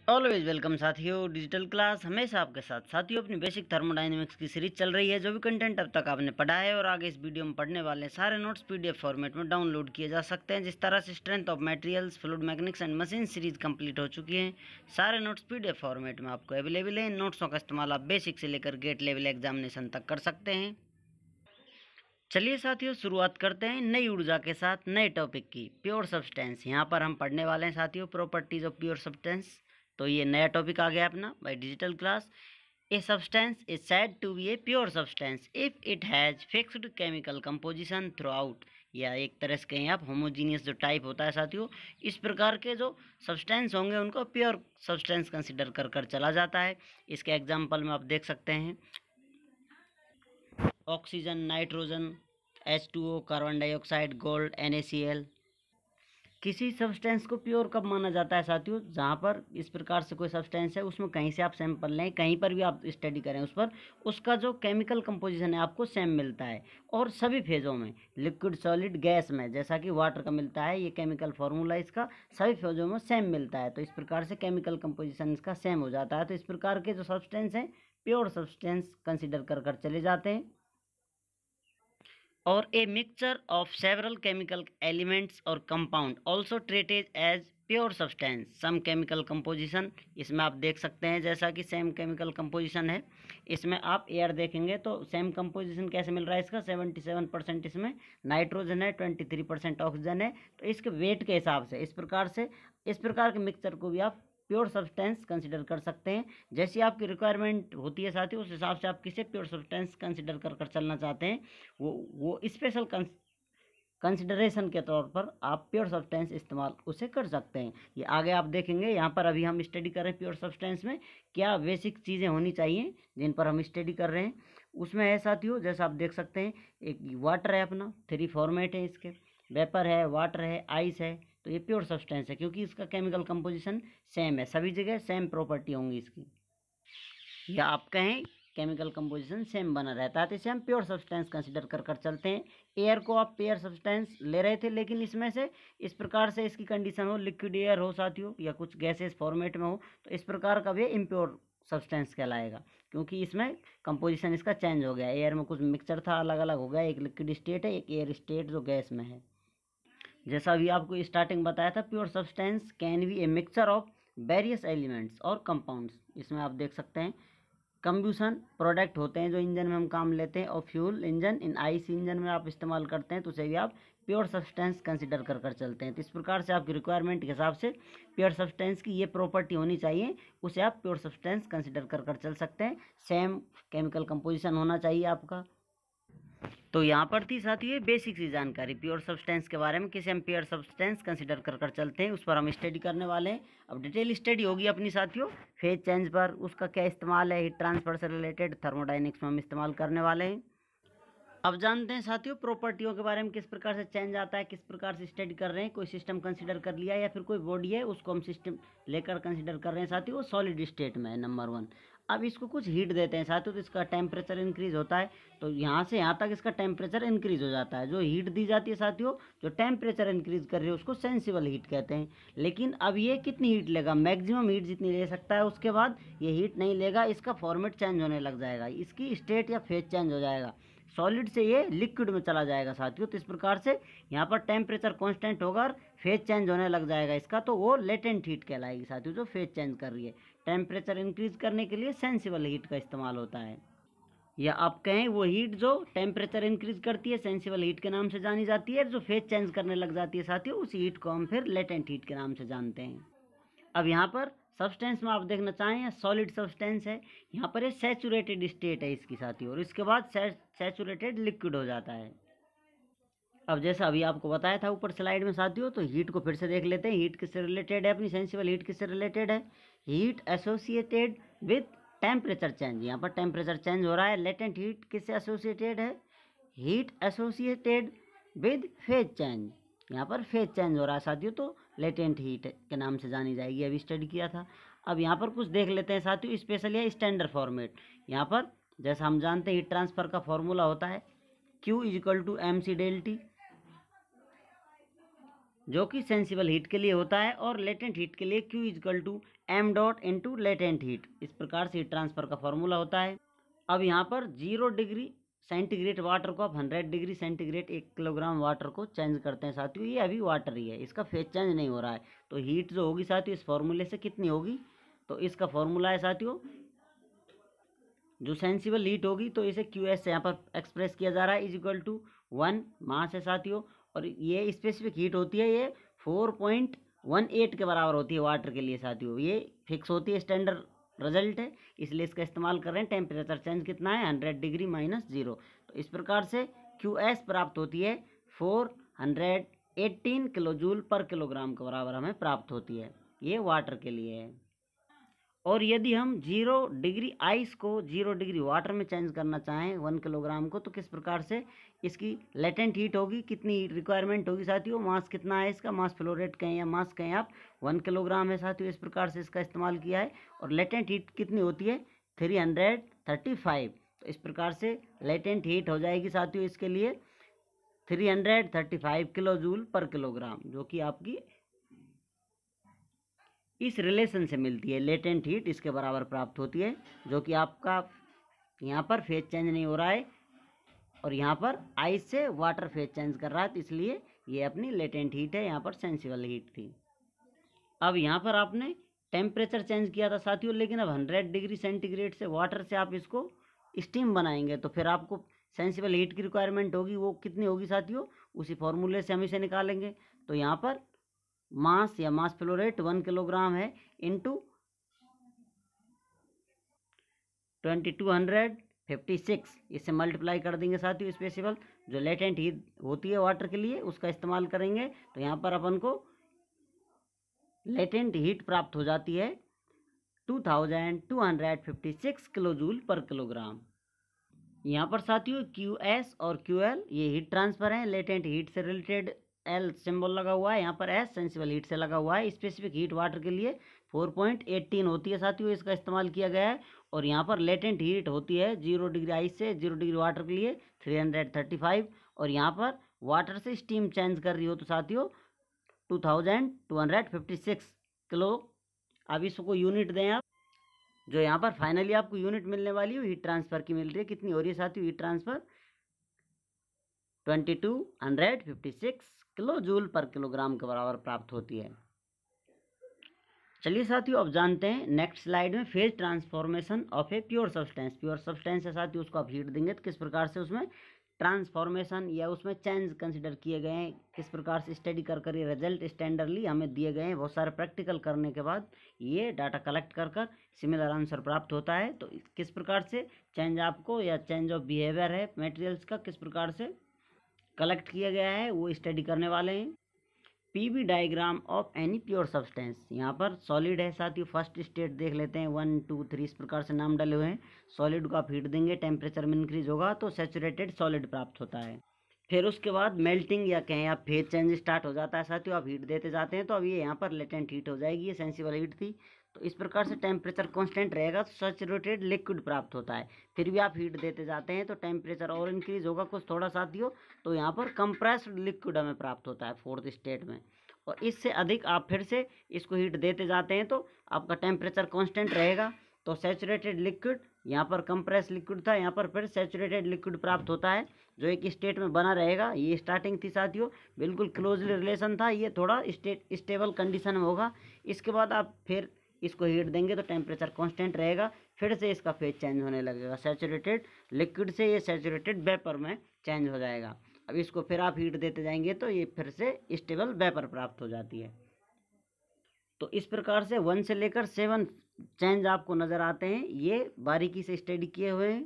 Always welcome साथियों। Digital class हमेशा आपके साथ। साथियों, अपनी बेसिक थर्मोडायनेमिक्स की सीरीज चल रही है। जो भी कंटेंट अब तक आपने पढ़ा है और आगे इस वीडियो में पढ़ने वाले सारे नोट्स पीडीएफ फॉर्मेट में डाउनलोड किए जा सकते हैं। जिस तरह से strength of materials, fluid mechanics and machine series complete हो चुकी है, सारे नोट्स पीडीएफ फॉर्मेट में आपको अवेलेबल है। इन नोट्सों का इस्तेमाल आप बेसिक से लेकर गेट लेवल एग्जामिनेशन तक कर सकते हैं। चलिए साथियों, शुरुआत करते हैं नई ऊर्जा के साथ नए टॉपिक की, प्योर सब्सटेंस। यहाँ पर हम पढ़ने वाले हैं साथियों प्रॉपर्टीज ऑफ प्योर सब्सटेंस। तो ये नया टॉपिक आ गया अपना by digital class. A substance is said to be a pure substance if it has fixed chemical composition throughout, या एक तरह से कहें आप होमोजीनियस जो टाइप होता है साथियों, इस प्रकार के जो सब्सटेंस होंगे उनको प्योर सब्सटेंस कंसिडर कर चला जाता है। इसके एग्जाम्पल में आप देख सकते हैं oxygen, nitrogen, H2O, carbon dioxide, gold, NaCl। किसी सब्सटेंस को प्योर कब माना जाता है साथियों? जहाँ पर इस प्रकार से कोई सब्सटेंस है, उसमें कहीं से आप सैंपल लें, कहीं पर भी आप स्टडी करें उस पर, उसका जो केमिकल कंपोजिशन है आपको सेम मिलता है। और सभी फेज़ों में, लिक्विड, सॉलिड, गैस में, जैसा कि वाटर का मिलता है, ये केमिकल फार्मूला इसका सभी फेज़ों में सेम मिलता है। तो इस प्रकार से केमिकल कंपोजिशन इसका सेम हो जाता है। तो इस प्रकार के जो सब्सटेंस हैं प्योर सब्सटेंस कंसिडर कर चले जाते हैं। और a mixture of several chemical elements or compound also treated as pure substance same chemical composition. इसमें आप देख सकते हैं जैसा कि सेम केमिकल कंपोजिशन है। इसमें आप एयर देखेंगे तो सेम कंपोजिशन कैसे मिल रहा है इसका, 77% इसमें नाइट्रोजन है, 23% ऑक्सीजन है। तो इसके वेट के हिसाब से इस प्रकार के मिक्सचर को भी आप प्योर सब्सटेंस कंसिडर कर सकते हैं। जैसी आपकी रिक्वायरमेंट होती है साथियों, उस हिसाब से आप किसे प्योर सब्सटेंस कंसिडर कर चलना चाहते हैं, वो स्पेशल कंसिडरेशन के तौर पर आप प्योर सब्सटेंस इस्तेमाल उसे कर सकते हैं। ये आगे आप देखेंगे। यहाँ पर अभी हम स्टडी कर रहे हैं प्योर सब्सटेंस में क्या बेसिक चीज़ें होनी चाहिए जिन पर हम स्टडी कर रहे हैं। उसमें है साथियों, जैसा आप देख सकते हैं, एक वाटर है अपना, 3 फॉर्मेट है इसके, वेपर है, वाटर है, आइस है। तो ये प्योर सब्सटेंस है क्योंकि इसका केमिकल कंपोजिशन सेम है, सभी जगह सेम प्रॉपर्टी होंगी इसकी, या आप कहें केमिकल कंपोजिशन सेम बना रहता है। तो इसे हम प्योर सब्सटेंस कंसिडर कर चलते हैं। एयर को आप प्योर सब्सटेंस ले रहे थे, लेकिन इसमें से इस प्रकार से इसकी कंडीशन हो, लिक्विड एयर हो साथियों, या कुछ गैसेस फॉर्मेट में हो, तो इस प्रकार का भी इम्प्योर सब्सटेंस कहलाएगा क्योंकि इसमें कंपोजिशन इसका चेंज हो गया। एयर में कुछ मिक्सचर था, अलग अलग हो गया, एक लिक्विड स्टेट है, एक एयर स्टेट जो गैस में है। जैसा अभी आपको स्टार्टिंग बताया था, pure substance can be A mixture of various elements और कंपाउंड्स। इसमें आप देख सकते हैं कंब्यूशन प्रोडक्ट होते हैं जो इंजन में हम काम लेते हैं, और fuel engine in IC engine में आप इस्तेमाल करते हैं, तो उसे भी आप प्योर सब्सटेंस कंसिडर कर चलते हैं। तो इस प्रकार से आपकी रिक्वायरमेंट के हिसाब से प्योर सब्सटेंस की ये प्रॉपर्टी होनी चाहिए, उसे आप प्योर सब्सटेंस कंसिडर कर चल सकते हैं। सेम केमिकल कंपोजिशन होना चाहिए आपका। तो यहाँ पर थी साथियों ये बेसिक सी जानकारी प्योर सब्सटेंस के बारे में, किसे हम प्योर सब्सटेंस कंसिडर कर चलते हैं, उस पर हम स्टडी करने वाले हैं। अब डिटेल स्टडी होगी अपनी साथियों फेज चेंज पर, उसका क्या इस्तेमाल है, हीट ट्रांसफर से रिलेटेड थर्मोडाइनिक्स में हम इस्तेमाल करने वाले हैं। अब जानते हैं साथियों प्रॉपर्टियों के बारे में, किस प्रकार से चेंज आता है, किस प्रकार से स्टडी कर रहे हैं। कोई सिस्टम कंसिडर कर लिया या फिर कोई बॉडी है उसको हम सिस्टम लेकर कंसिडर कर रहे हैं साथियों, वो सॉलिड स्टेट में है, नंबर 1। अब इसको कुछ हीट देते हैं साथियों, तो इसका टेम्परेचर इंक्रीज होता है। तो यहाँ से यहाँ तक इसका टेम्परेचर इंक्रीज हो जाता है। जो हीट दी जाती है साथियों, जो टेम्परेचर इंक्रीज कर रही है, उसको सेंसिबल हीट कहते हैं। लेकिन अब ये कितनी हीट लेगा, मैक्सिमम हीट जितनी ले सकता है, उसके बाद ये हीट नहीं लेगा, इसका फॉर्मेट चेंज होने लग जाएगा, इसकी स्टेट या फेज चेंज हो जाएगा। सॉलिड से ये लिक्विड में चला जाएगा साथियों। तो इस प्रकार से यहाँ पर टेम्परेचर कांस्टेंट होगा और फेज चेंज होने लग जाएगा इसका, तो वो लेटेंट हीट कहलाएगी साथियों, जो फेज चेंज कर रही है। टेम्परेचर इंक्रीज करने के लिए सेंसिबल हीट का इस्तेमाल होता है, या आप कहें वो हीट जो टेम्परेचर इंक्रीज करती है सेंसिबल हीट के नाम से जानी जाती है, जो फेज चेंज करने लग जाती है साथियों, उस हीट को हम फिर लेटेंट हीट के नाम से जानते हैं। अब यहाँ पर सब्सटेंस में आप देखना चाहें, सॉलिड सब्सटेंस है, यहाँ पर ये सैचुरेटेड स्टेट है इसकी साथियों, और इसके बाद सैचुरेटेड लिक्विड हो जाता है। अब जैसा अभी आपको बताया था ऊपर स्लाइड में साथियों, तो हीट को फिर से देख लेते हैं। हीट किससे रिलेटेड है, अपनी सेंसिबल हीट किससे रिलेटेड है, heat associated with temperature change. यहाँ पर टेम्परेचर चेंज हो रहा है। लेटेंट हीट किससे एसोसिएटेड है, heat associated with phase change. यहाँ पर फेज चेंज हो रहा है साथियों, तो लेटेंट हीट के नाम से जानी जाएगी, अभी स्टडी किया था। अब यहाँ पर कुछ देख लेते हैं साथियों, स्पेशली है स्टैंडर्ड फॉर्मेट। यहाँ पर जैसा हम जानते हैं हीट ट्रांसफर का फॉर्मूला होता है Q = mc ∆T, जो कि सेंसिबल हीट के लिए होता है, और लेटेंट हीट के लिए Q is equal to m dot into latent heat. इस प्रकार से हीट ट्रांसफर का फॉर्मूला होता है। अब यहाँ पर 0 डिग्री सेंटीग्रेड वाटर को आप 100 डिग्री सेंटीग्रेड 1 किलोग्राम वाटर को चेंज करते हैं साथियों। ये अभी वाटर ही है, इसका फेज चेंज नहीं हो रहा है। तो हीट जो होगी साथियों इस फॉर्मूले से कितनी होगी, तो इसका फॉर्मूला है साथियों, जो सेंसिबल हीट होगी तो इसे QS यहाँ पर एक्सप्रेस किया जा रहा है, इज इक्वल टू 1 मास है साथियों। और ये स्पेसिफिक हीट होती है, ये 4.18 के बराबर होती है वाटर के लिए साथियों। ये फिक्स होती है, स्टैंडर्ड रिजल्ट है, इसलिए इसका इस्तेमाल कर रहे हैं। टेम्परेचर चेंज कितना है, 100 डिग्री माइनस 0। तो इस प्रकार से QS प्राप्त होती है 418 किलो जूल पर किलोग्राम के बराबर हमें प्राप्त होती है। ये वाटर के लिए है। और यदि हम 0 डिग्री आइस को 0 डिग्री वाटर में चेंज करना चाहें 1 किलोग्राम को, तो किस प्रकार से इसकी लेटेंट हीट होगी, कितनी रिक्वायरमेंट होगी साथियों, मास कितना है इसका, मास फ्लो रेट कहें या मास कहें आप, 1 किलोग्राम है साथियों। इस प्रकार से इसका इस्तेमाल किया है। और लेटेंट हीट कितनी होती है, 335। तो इस प्रकार से लेटेंट हीट हो जाएगी साथियों इसके लिए 335 किलो जूल पर किलोग्राम, जो कि आपकी इस रिलेशन से मिलती है। लेटेंट हीट इसके बराबर प्राप्त होती है, जो कि आपका यहाँ पर फेज चेंज नहीं हो रहा है, और यहाँ पर आइस से वाटर फेज चेंज कर रहा है, तो इसलिए ये अपनी लेटेंट हीट है, यहाँ पर सेंसिबल हीट थी। अब यहाँ पर आपने टेम्परेचर चेंज किया था साथियों, लेकिन अब 100 डिग्री सेंटीग्रेड से वाटर से आप इसको स्टीम बनाएंगे, तो फिर आपको सेंसिबल हीट की रिक्वायरमेंट होगी, वो कितनी होगी साथियों, उसी फॉर्मूले से हम इसे निकालेंगे। तो यहाँ पर मास या मास फ्लो रेट 1 किलोग्राम है इंटू 2256, इससे मल्टीप्लाई कर देंगे साथियों। स्पेसिबल जो लेटेंट हीट होती है वाटर के लिए उसका इस्तेमाल करेंगे, तो यहाँ पर अपन को लेटेंट हीट प्राप्त हो जाती है 2256 किलो जूल पर किलोग्राम। यहाँ पर साथियों QS और QL ये हीट ट्रांसफर है, लेटेंट हीट से रिलेटेड L सिंबल लगा हुआ है, यहाँ पर S सेंसिबल हीट से लगा हुआ है। स्पेसिफिक हीट वाटर के लिए 4.18 होती है साथियों, इसका इस्तेमाल किया गया है। और यहाँ पर लेटेंट हीट होती है 0 डिग्री आइस से 0 डिग्री वाटर के लिए 335, और यहाँ पर वाटर से स्टीम चेंज कर रही हो तो साथियों 2256 किलो। अब इसको यूनिट दें आप, जो यहाँ पर फाइनली आपको यूनिट मिलने वाली है हीट ट्रांसफर की मिल रही है, कितनी हो रही है साथियों हीट ट्रांसफर, 2256 किलो जूल पर किलोग्राम के बराबर प्राप्त होती है। चलिए साथियों अब जानते हैं नेक्स्ट स्लाइड में phase transformation of A pure substance. Pure substance है साथियों, उसको आप हीट देंगे तो किस प्रकार से उसमें ट्रांसफॉर्मेशन या उसमें चेंज कंसिडर किए गए हैं, किस प्रकार से स्टडी कर ये रिजल्ट स्टैंडर्डली हमें दिए गए हैं। बहुत सारे प्रैक्टिकल करने के बाद ये डाटा कलेक्ट कर सिमिलर आंसर प्राप्त होता है। तो किस प्रकार से चेंज आपको या चेंज ऑफ बिहेवियर है मटेरियल्स का किस प्रकार से कलेक्ट किया गया है वो स्टडी करने वाले हैं। PV diagram of any pure substance, यहाँ पर सॉलिड है साथियों, फर्स्ट स्टेट देख लेते हैं 1 2 3 इस प्रकार से नाम डाले हुए हैं। सॉलिड को आप हीट देंगे, टेम्परेचर में इंक्रीज होगा तो सैचुरेटेड सॉलिड प्राप्त होता है। फिर उसके बाद मेल्टिंग या कहें आप फेज चेंज स्टार्ट हो जाता है साथियों, आप हीट देते जाते हैं तो अब ये यहाँ पर लेटेंट हीट हो जाएगी, ये सेंसिबल हीट थी। तो इस प्रकार से टेम्परेचर कांस्टेंट रहेगा तो सैचुरेटेड लिक्विड प्राप्त होता है। फिर भी आप हीट देते जाते हैं तो टेम्परेचर और इंक्रीज होगा कुछ थोड़ा साथियों, तो यहाँ पर कंप्रेस्ड लिक्विड हमें प्राप्त होता है फोर्थ स्टेट में। और इससे अधिक आप फिर से इसको हीट देते जाते हैं तो आपका टेम्परेचर कांस्टेंट रहेगा। तो सैचुरेटेड लिक्विड, यहाँ पर कंप्रेस लिक्विड था, यहाँ पर फिर सैचुरेटेड लिक्विड प्राप्त होता है जो एक स्टेट में बना रहेगा। ये स्टार्टिंग थी साथियों, बिल्कुल क्लोजली रिलेशन था, ये थोड़ा स्टेबल कंडीशन में होगा। इसके बाद आप फिर इसको हीट देंगे तो टेम्परेचर कांस्टेंट रहेगा, फिर से इसका फेज चेंज होने लगेगा, सैचुरेटेड लिक्विड से ये सैचुरेटेड वेपर में चेंज हो जाएगा। अब इसको फिर आप हीट देते जाएंगे तो ये फिर से स्टेबल वेपर प्राप्त हो जाती है। तो इस प्रकार से 1 से लेकर 7 चेंज आपको नज़र आते हैं, ये बारीकी से स्टडी किए हुए हैं।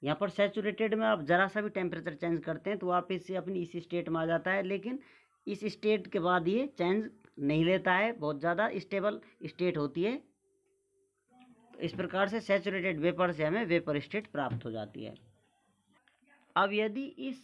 यहाँ पर सैचुरेटेड में आप ज़रा सा भी टेम्परेचर चेंज करते हैं तो वापस से अपनी इसी स्टेट में आ जाता है, लेकिन इस स्टेट के बाद ये चेंज नहीं लेता है, बहुत ज़्यादा स्टेबल स्टेट होती है। तो इस प्रकार से सैचुरेटेड वेपर से हमें वेपर स्टेट प्राप्त हो जाती है। अब यदि इस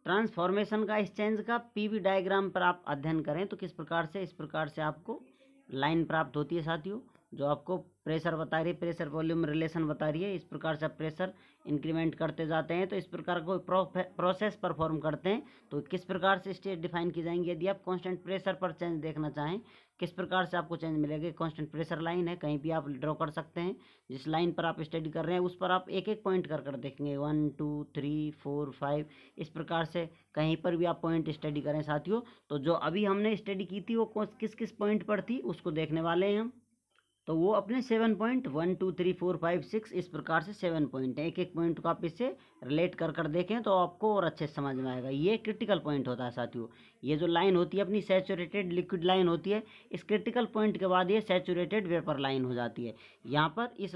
ट्रांसफॉर्मेशन का, इस चेंज का PV डायग्राम पर आप अध्ययन करें तो किस प्रकार से, इस प्रकार से आपको लाइन प्राप्त होती है साथियों, जो आपको प्रेशर बता रही है, प्रेशर वॉल्यूम रिलेशन बता रही है। इस प्रकार से आप प्रेशर इंक्रीमेंट करते जाते हैं तो इस प्रकार को प्रोसेस परफॉर्म करते हैं। तो किस प्रकार से स्टेट डिफाइन की जाएंगी, यदि आप कांस्टेंट प्रेशर पर चेंज देखना चाहें, किस प्रकार से आपको चेंज मिलेगा। कांस्टेंट प्रेशर लाइन है, कहीं भी आप ड्रॉ कर सकते हैं। जिस लाइन पर आप स्टडी कर रहे हैं उस पर आप एक एक पॉइंट कर कर देखेंगे, 1 2 3 4 5, इस प्रकार से कहीं पर भी आप पॉइंट स्टडी करें साथियों। तो जो अभी हमने स्टडी की थी वो किस किस पॉइंट पर थी उसको देखने वाले हैं हम। तो वो अपने 7 पॉइंट 1 2 3 4 5 6 इस प्रकार से 7 पॉइंट है। एक एक पॉइंट को आप इससे रिलेट कर कर देखें तो आपको और अच्छे से समझ में आएगा। ये क्रिटिकल पॉइंट होता है साथियों। ये जो लाइन होती है अपनी सैचुरेटेड लिक्विड लाइन होती है, इस क्रिटिकल पॉइंट के बाद ये सैचुरेटेड वेपर लाइन हो जाती है। यहाँ पर इस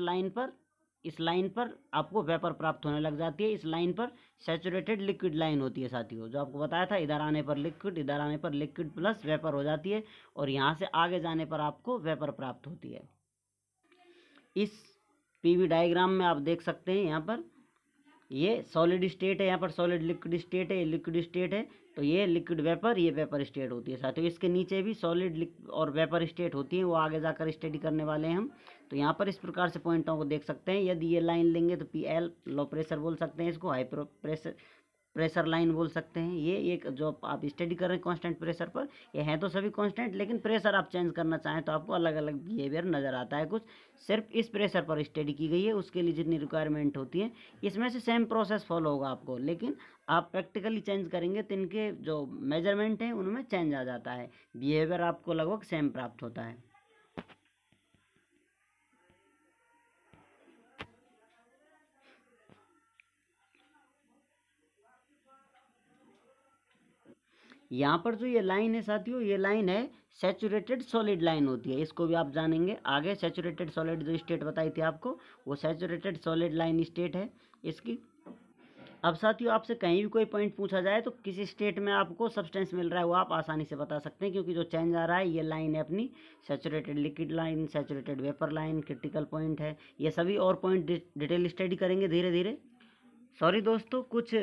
लाइन पर आपको वेपर प्राप्त होने लग जाती है। इस लाइन पर सैचुरेटेड लिक्विड लाइन होती है साथियों। जो आपको बताया था, इधर आने पर लिक्विड, इधर आने पर लिक्विड प्लस वेपर हो जाती है और यहाँ से आगे जाने पर आपको वेपर प्राप्त होती है। इस पीवी डायग्राम में आप देख सकते हैं, यहाँ पर ये सॉलिड स्टेट है, यहाँ पर सॉलिड लिक्विड स्टेट है, ये लिक्विड स्टेट है। तो ये लिक्विड वेपर, ये वेपर स्टेट होती है साथियों। इसके नीचे भी सॉलिड और वेपर स्टेट होती है, वो आगे जाकर स्टडी करने वाले हैं हम। तो यहाँ पर इस प्रकार से पॉइंटों को देख सकते हैं। यदि ये लाइन लेंगे तो PL लो प्रेशर बोल सकते हैं इसको, हाई प्रेशर लाइन बोल सकते हैं। ये एक जो आप स्टडी कर रहे हैं कांस्टेंट प्रेशर पर, ये हैं तो सभी कांस्टेंट, लेकिन प्रेशर आप चेंज करना चाहें तो आपको अलग अलग बिहेवियर नज़र आता है। कुछ सिर्फ इस प्रेशर पर स्टडी की गई है, उसके लिए जितनी रिक्वायरमेंट होती है इसमें से सेम प्रोसेस फॉलो होगा आपको, लेकिन आप प्रैक्टिकली चेंज करेंगे तो इनके जो मेजरमेंट हैं उनमें चेंज आ जाता है, बिहेवियर आपको लगभग सेम प्राप्त होता है। यहाँ पर जो ये लाइन है साथियों, ये लाइन है सैचुरेटेड सॉलिड लाइन होती है। इसको भी आप जानेंगे आगे। सैचुरेटेड सॉलिड जो स्टेट बताई थी आपको, वो सैचुरेटेड सॉलिड लाइन स्टेट है इसकी। अब साथियों आपसे कहीं भी कोई पॉइंट पूछा जाए तो किसी स्टेट में आपको सब्सटेंस मिल रहा है वो आप आसानी से बता सकते हैं, क्योंकि जो चेंज आ रहा है ये लाइन है अपनी saturated liquid line, saturated vapour line, critical point है। ये सभी और पॉइंट डिटेल स्टडी करेंगे धीरे धीरे। सॉरी दोस्तों, कुछ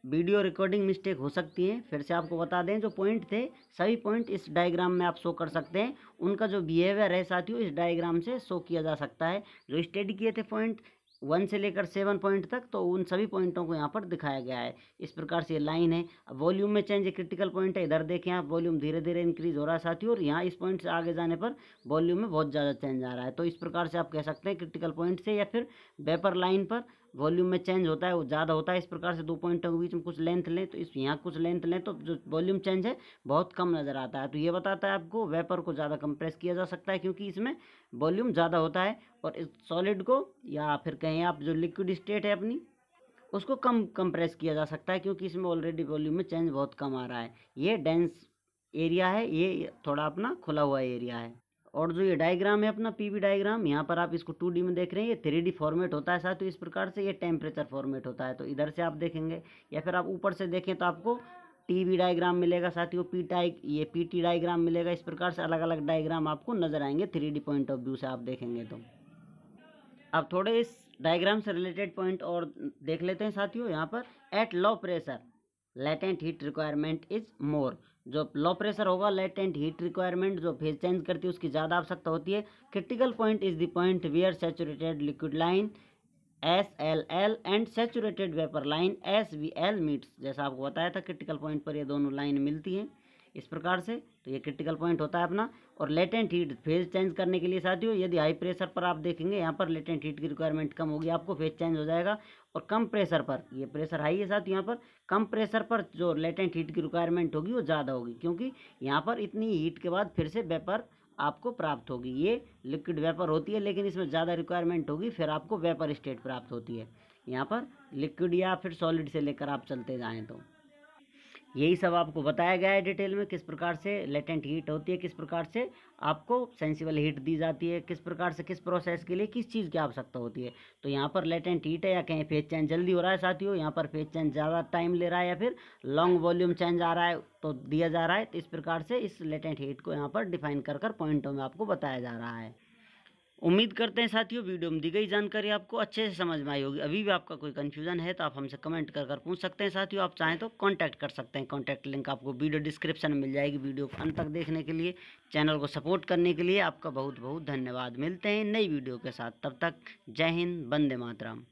वीडियो रिकॉर्डिंग मिस्टेक हो सकती है। फिर से आपको बता दें, जो पॉइंट थे सभी पॉइंट इस डायग्राम में आप शो कर सकते हैं। उनका जो बिहेवियर है साथियों इस डायग्राम से शो किया जा सकता है। जो स्टडी किए थे पॉइंट 1 से लेकर 7 पॉइंट तक, तो उन सभी पॉइंटों को यहाँ पर दिखाया गया है। इस प्रकार से ये लाइन है। अब वॉल्यूम में चेंज क्रिटिकल पॉइंट है, इधर देखें आप, वॉल्यूम धीरे धीरे इंक्रीज हो रहा है साथियों, और यहाँ इस पॉइंट से आगे जाने पर वॉल्यूम में बहुत ज़्यादा चेंज आ रहा है। तो इस प्रकार से आप कह सकते हैं क्रिटिकल पॉइंट से या फिर वेपर लाइन पर वॉल्यूम में चेंज होता है, वो ज़्यादा होता है। इस प्रकार से दो पॉइंटों के बीच में कुछ लेंथ लें तो इस यहाँ कुछ लेंथ लें तो जो वॉल्यूम चेंज है बहुत कम नज़र आता है। तो ये बताता है आपको वेपर को ज़्यादा कंप्रेस किया जा सकता है क्योंकि इसमें वॉल्यूम ज़्यादा होता है, और इस सॉलिड को या फिर कहें आप जो लिक्विड स्टेट है अपनी, उसको कम कंप्रेस किया जा सकता है क्योंकि इसमें ऑलरेडी वॉल्यूम में चेंज बहुत कम आ रहा है। ये डेंस एरिया है, ये थोड़ा अपना खुला हुआ एरिया है। और जो ये डायग्राम है अपना पीवी डायग्राम, यहाँ पर आप इसको 2D में देख रहे हैं, ये 3D फॉर्मेट होता है साथ ही। इस प्रकार से ये टेम्परेचर फॉर्मेट होता है। तो इधर से आप देखेंगे या फिर आप ऊपर से देखें तो आपको टीवी डायग्राम मिलेगा साथियों, ये पीटी डायग्राम मिलेगा। इस प्रकार से अलग अलग डायग्राम आपको नजर आएंगे 3D पॉइंट ऑफ व्यू से आप देखेंगे तो। अब थोड़े इस डायग्राम से रिलेटेड पॉइंट और देख लेते हैं साथियों। यहाँ पर at low pressure latent heat requirement is more. जो लो प्रेशर होगा, लेटेंट हीट रिक्वायरमेंट जो फेज चेंज करती है उसकी ज़्यादा आवश्यकता होती है। Critical point is the point where saturated liquid line SLL and saturated vapour line SVL meets. जैसा आपको बताया था क्रिटिकल पॉइंट पर ये दोनों लाइन मिलती हैं इस प्रकार से। तो ये क्रिटिकल पॉइंट होता है अपना। और लेटेंट हीट फेज चेंज करने के लिए साथियों, यदि हाई प्रेशर पर आप देखेंगे यहाँ पर लेटेंट हीट की रिक्वायरमेंट कम होगी, आपको फेज चेंज हो जाएगा। और कम प्रेशर पर, ये प्रेशर हाई है साथ, यहाँ पर कम प्रेशर पर जो लेटेंट हीट की रिक्वायरमेंट होगी वो ज़्यादा होगी, क्योंकि यहाँ पर इतनी हीट के बाद फिर से वेपर आपको प्राप्त होगी। ये लिक्विड वेपर होती है लेकिन इसमें ज़्यादा रिक्वायरमेंट होगी, फिर आपको वेपर स्टेट प्राप्त होती है। यहाँ पर लिक्विड या फिर सॉलिड से लेकर आप चलते जाएँ तो यही सब आपको बताया गया है डिटेल में, किस प्रकार से लेटेंट हीट होती है, किस प्रकार से आपको सेंसिबल हीट दी जाती है, किस प्रकार से किस प्रोसेस के लिए किस चीज़ की आवश्यकता होती है। तो यहाँ पर लेटेंट हीट है या कहीं फेज चेंज जल्दी हो रहा है साथियों, यहाँ पर फेज चेंज ज़्यादा टाइम ले रहा है, या फिर लॉन्ग वॉल्यूम चेंज आ रहा है तो दिया जा रहा है। तो इस प्रकार से इस लेटेंट हीट को यहाँ पर डिफाइन कर पॉइंटों में आपको बताया जा रहा है। उम्मीद करते हैं साथियों वीडियो में दी गई जानकारी आपको अच्छे से समझ में आई होगी। अभी भी आपका कोई कन्फ्यूजन है तो आप हमसे कमेंट कर पूछ सकते हैं साथियों। आप चाहें तो कांटेक्ट कर सकते हैं, कांटेक्ट लिंक आपको वीडियो डिस्क्रिप्शन में मिल जाएगी। वीडियो को अंत तक देखने के लिए, चैनल को सपोर्ट करने के लिए आपका बहुत बहुत धन्यवाद। मिलते हैं नई वीडियो के साथ, तब तक जय हिंद, वंदे मातरम।